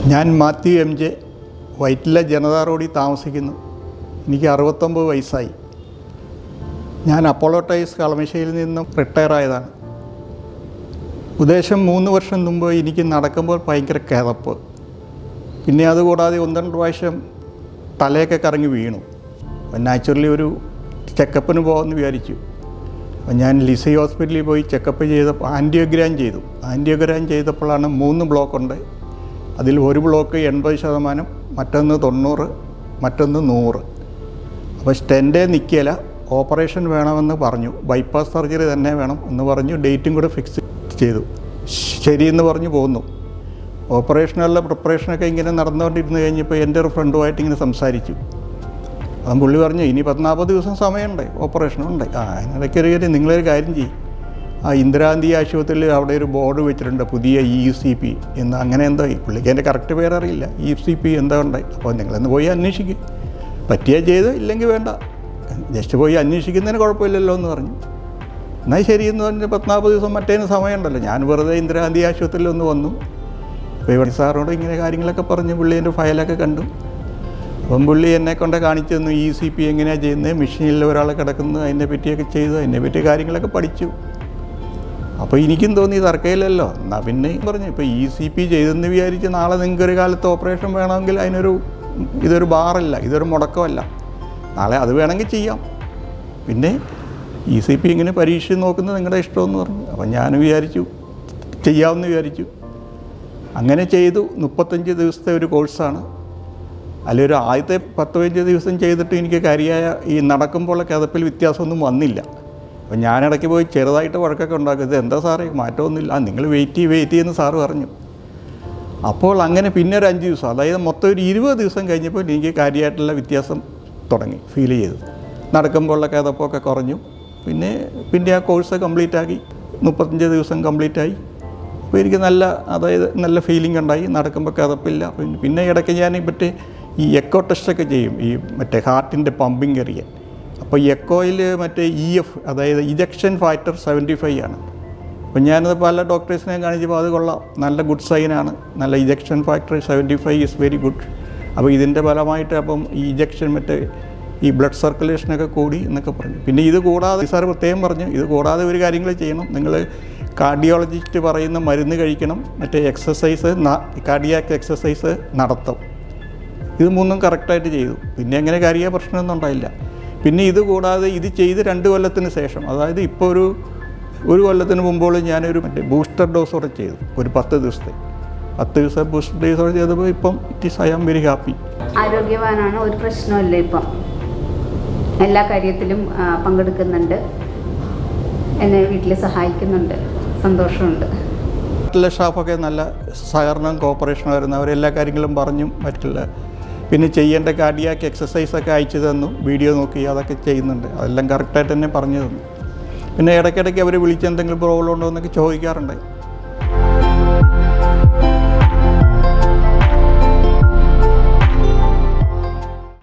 ഞാൻ Mathew M J, Vyttila Janata റോഡിൽ താമസിക്കുന്നു. എനിക്ക് 69 വയസ്സായി. ഞാൻ അപ്പോളോ ടൈൽസ് കളമശ്ശേരിയിൽ നിന്നും റിട്ടയർ ആയതാണ്. ഉദ്ദേശം 3 വർഷം മുമ്പ് എനിക്ക് നടക്കുമ്പോൾ ഭയങ്കര കിതപ്പ്, പിന്നെ അതുകൂടാതെ 1-2 പ്രാവശ്യം തലയൊക്കെ കറങ്ങി വീണു. അപ്പം നാച്ചുറലി ഒരു ചെക്കപ്പിന് പോകുമെന്ന് വിചാരിച്ചു. അപ്പം ഞാൻ ലിസി ഹോസ്പിറ്റലിൽ പോയി ചെക്കപ്പ് ചെയ്തപ്പോൾ ആൻറ്റിയോഗ്രാം ചെയ്തു. ആൻറ്റിയോഗ്രാം ചെയ്തപ്പോഴാണ് 3 ബ്ലോക്കുണ്ട്. അതിൽ ഒരു ബ്ലോക്ക് 80%, മറ്റൊന്ന് 90%, മറ്റൊന്ന് 100%. അപ്പോൾ സ്റ്റെൻറ്റേ നിൽക്കില്ല, ഓപ്പറേഷൻ വേണമെന്ന് പറഞ്ഞു. ബൈപ്പാസ് സർജറി തന്നെ വേണം എന്ന് പറഞ്ഞു. ഡേറ്റും കൂടെ ഫിക്സ് ചെയ്തു. ശരിയെന്ന് പറഞ്ഞു പോന്നു. ഓപ്പറേഷനുള്ള പ്രിപ്പറേഷനൊക്കെ ഇങ്ങനെ നടന്നുകൊണ്ടിരുന്ന് കഴിഞ്ഞപ്പോൾ എൻ്റെ ഒരു ഫ്രണ്ടുമായിട്ട് ഇങ്ങനെ സംസാരിച്ചു. അപ്പം പുള്ളി പറഞ്ഞു, ഇനി 40 ദിവസം സമയമുണ്ട്, ഓപ്പറേഷനുണ്ട്. അതിനിടയ്ക്കൊരു നിങ്ങളൊരു കാര്യം ചെയ്യും, ഇന്ദിരാഗാന്ധി ആശുപത്രിയിൽ അവിടെ ഒരു ബോർഡ് വെച്ചിട്ടുണ്ട്, പുതിയ ECP എന്ന്, അങ്ങനെ എന്തോ. പുള്ളിക്ക് എൻ്റെ കറക്റ്റ് പേരറിയില്ല. ECP എന്താ ഉണ്ടായി. അപ്പോൾ നിങ്ങളൊന്ന് പോയി അന്വേഷിക്കും, പറ്റിയാൽ ചെയ്ത്, ഇല്ലെങ്കിൽ വേണ്ട, ജസ്റ്റ് പോയി അന്വേഷിക്കുന്നതിന് കുഴപ്പമില്ലല്ലോ എന്ന് പറഞ്ഞു. എന്നാൽ ശരിയെന്ന് പറഞ്ഞ് 40 ദിവസം മറ്റേതിന് സമയമുണ്ടല്ലോ. ഞാൻ വെറുതെ ഇന്ദിരാഗാന്ധി ആശുപത്രിയിൽ ഒന്ന് വന്നു. അപ്പോൾ ഇവിടെ സാറിനോട് ഇങ്ങനെ കാര്യങ്ങളൊക്കെ പറഞ്ഞ് പുള്ളി എൻ്റെ ഫയലൊക്കെ കണ്ടു. അപ്പം പുള്ളി എന്നെ കൊണ്ട് കാണിച്ചു തന്നു ECP എങ്ങനെയാണ് ചെയ്യുന്നത്, മെഷീനിൽ ഒരാൾ കിടക്കുന്നത്, അതിനെ പറ്റിയൊക്കെ ചെയ്തു, അതിനെപ്പറ്റി കാര്യങ്ങളൊക്കെ പഠിച്ചു. അപ്പോൾ എനിക്കും തോന്നി തർക്കമില്ലല്ലോ, എന്നാൽ പിന്നെ പറഞ്ഞു, ഇപ്പോൾ ECP ചെയ്തെന്ന് വിചാരിച്ച് നാളെ നിങ്ങൾക്കൊരു കാലത്ത് ഓപ്പറേഷൻ വേണമെങ്കിൽ ഇതൊരു ബാറല്ല, ഇതൊരു മുടക്കമല്ല, നാളെ അത് വേണമെങ്കിൽ ചെയ്യാം. പിന്നെ ECP ഇങ്ങനെ പരീക്ഷിച്ച് നോക്കുന്നത് നിങ്ങളുടെ ഇഷ്ടമെന്ന് പറഞ്ഞു. അപ്പം ഞാൻ വിചാരിച്ചു ചെയ്യാമെന്ന് വിചാരിച്ചു. അങ്ങനെ ചെയ്തു. 35 ദിവസത്തെ ഒരു കോഴ്സാണ്. അതിലൊരു ആദ്യത്തെ 10-15 ദിവസം ചെയ്തിട്ട് എനിക്ക് കരിയായ ഈ നടക്കുമ്പോൾ കിതപ്പിൽ വ്യത്യാസമൊന്നും വന്നില്ല. അപ്പം ഞാനിടയ്ക്ക് പോയി ചെറുതായിട്ട് വഴക്കൊക്കെ ഉണ്ടാക്കും, ഇത് എന്താ സാറേ മാറ്റമൊന്നുമില്ല, നിങ്ങൾ വെയിറ്റ് ചെയ്യുമെന്ന് സാറ് പറഞ്ഞു. അപ്പോൾ അങ്ങനെ പിന്നെ ഒരു 5 ദിവസം, അതായത് മൊത്തം ഒരു 20 ദിവസം കഴിഞ്ഞപ്പോൾ എനിക്ക് കാര്യമായിട്ടുള്ള വ്യത്യാസം തുടങ്ങി ഫീൽ ചെയ്തു. നടക്കുമ്പോഴുള്ള കിതപ്പൊക്കെ കുറഞ്ഞു. പിന്നെ ആ കോഴ്സ് കംപ്ലീറ്റ് ആക്കി. 35 ദിവസം കംപ്ലീറ്റ് ആയി. അപ്പോൾ എനിക്ക് നല്ല ഫീലിംഗ് ഉണ്ടായി. നടക്കുമ്പോൾ കിതപ്പില്ല. പിന്നെ ഇടയ്ക്ക് ഞാൻ ഈ എക്കോ ടെസ്റ്റൊക്കെ ചെയ്യും, ഈ ഹാർട്ടിൻ്റെ പമ്പിങ് അറിയാൻ. അപ്പോൾ എക്കോയിൽ EF, അതായത് ഇജക്ഷൻ ഫാക്ടർ 75 ആണ്. അപ്പോൾ ഞാനത് പല ഡോക്ടേഴ്സിനെ കാണിച്ചപ്പോൾ അത് കൊള്ളാം, നല്ല ഗുഡ് സൈനാണ്, നല്ല ejection factor 75 is very good. അപ്പോൾ ഇതിൻ്റെ ഫലമായിട്ട് അപ്പം ഈ ഇജക്ഷൻ ഈ ബ്ലഡ് സർക്കുലേഷനൊക്കെ കൂടി എന്നൊക്കെ പറഞ്ഞു. പിന്നെ ഇത് കൂടാതെ സാർ പ്രത്യേകം പറഞ്ഞു, ഇത് കൂടാതെ ഒരു കാര്യങ്ങൾ ചെയ്യണം, നിങ്ങൾ കാർഡിയോളജിസ്റ്റ് പറയുന്ന മരുന്ന് കഴിക്കണം, എക്സസൈസ്, കാർഡിയാക് എക്സസൈസ് നടത്തും. ഇത് 3 കറക്റ്റായിട്ട് ചെയ്തു. പിന്നെ അങ്ങനെ കാര്യമായ പ്രശ്നമൊന്നും ഉണ്ടായില്ല. പിന്നെ ഇത് കൂടാതെ ഇത് ചെയ്ത് 2 കൊല്ലത്തിന് ശേഷം, അതായത് ഇപ്പോൾ ഒരു കൊല്ലത്തിന് മുമ്പോൾ ഞാനൊരു ബൂസ്റ്റർ ഡോസ് കൂടെ ചെയ്തു, ഒരു 10 ദിവസത്തെ. 10 ദിവസം ബൂസ്റ്റർ ഡോസ് ചെയ്തപ്പോൾ ഇപ്പം ഐ ആം വെരി ഹാപ്പി. ആരോഗ്യവാനാണ്, ഒരു പ്രശ്നമില്ല. ഇപ്പം എല്ലാ കാര്യത്തിലും പങ്കെടുക്കുന്നുണ്ട്, എന്നെ വീട്ടിൽ സഹായിക്കുന്നുണ്ട്, സന്തോഷമുണ്ട്. വീട്ടിലെ സ്റ്റാഫൊക്കെ നല്ല സഹകരണം, കോപ്പറേഷൻ വരുന്നു. അവരെല്ലാ കാര്യങ്ങളും പറഞ്ഞും പിന്നെ ചെയ്യേണ്ട കാർഡിയാക് എക്സസൈസൊക്കെ അയച്ചു തന്നു, വീഡിയോ നോക്കി അതൊക്കെ ചെയ്യുന്നുണ്ട്. അതെല്ലാം കറക്റ്റായിട്ട് തന്നെ പറഞ്ഞു തന്നു. പിന്നെ ഇടയ്ക്കിടയ്ക്ക് അവർ വിളിച്ച് എന്തെങ്കിലും പ്രോബ്ലം ഉണ്ടോ എന്നൊക്കെ ചോദിക്കാറുണ്ട്.